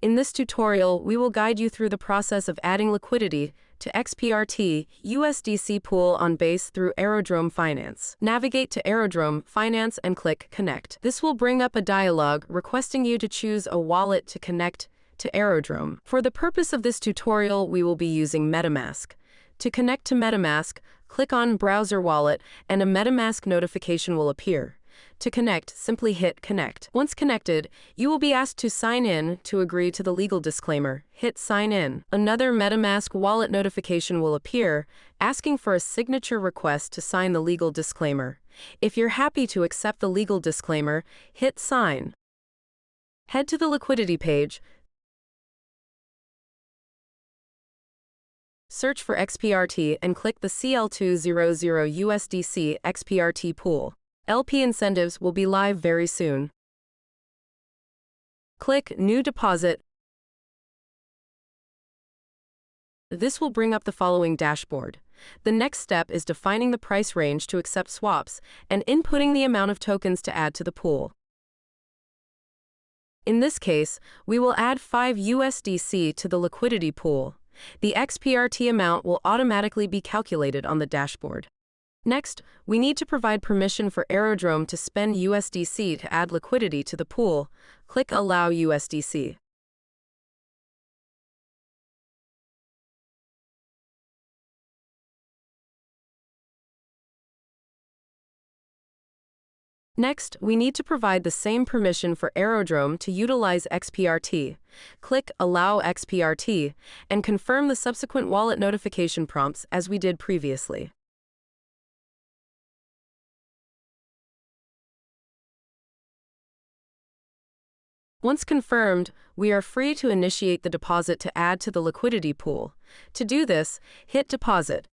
In this tutorial, we will guide you through the process of adding liquidity to XPRT USDC pool on Base through Aerodrome Finance. Navigate to Aerodrome Finance and click Connect. This will bring up a dialog requesting you to choose a wallet to connect to Aerodrome. For the purpose of this tutorial, we will be using MetaMask. To connect to MetaMask, click on Browser Wallet and a MetaMask notification will appear. To connect, simply hit Connect. Once connected, you will be asked to sign in to agree to the legal disclaimer. Hit Sign In. Another MetaMask wallet notification will appear, asking for a signature request to sign the legal disclaimer. If you're happy to accept the legal disclaimer, hit Sign. Head to the liquidity page. Search for XPRT and click the CL200 USDC XPRT pool. LP incentives will be live very soon. Click New Deposit. This will bring up the following dashboard. The next step is defining the price range to accept swaps and inputting the amount of tokens to add to the pool. In this case, we will add 5 USDC to the liquidity pool. The XPRT amount will automatically be calculated on the dashboard. Next, we need to provide permission for Aerodrome to spend USDC to add liquidity to the pool. Click Allow USDC. Next, we need to provide the same permission for Aerodrome to utilize XPRT. Click Allow XPRT and confirm the subsequent wallet notification prompts as we did previously. Once confirmed, we are free to initiate the deposit to add to the liquidity pool. To do this, hit Deposit.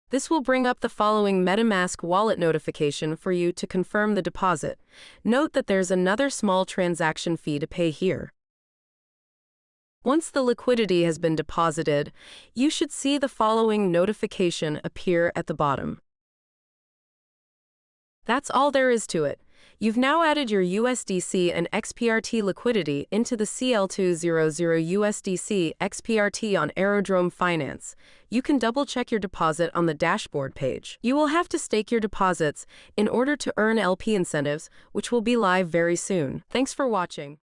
This will bring up the following MetaMask wallet notification for you to confirm the deposit. Note that there's another small transaction fee to pay here. Once the liquidity has been deposited, you should see the following notification appear at the bottom. That's all there is to it. You've now added your USDC and XPRT liquidity into the CL200 USDC XPRT on Aerodrome Finance. You can double-check your deposit on the dashboard page. You will have to stake your deposits in order to earn LP incentives, which will be live very soon. Thanks for watching.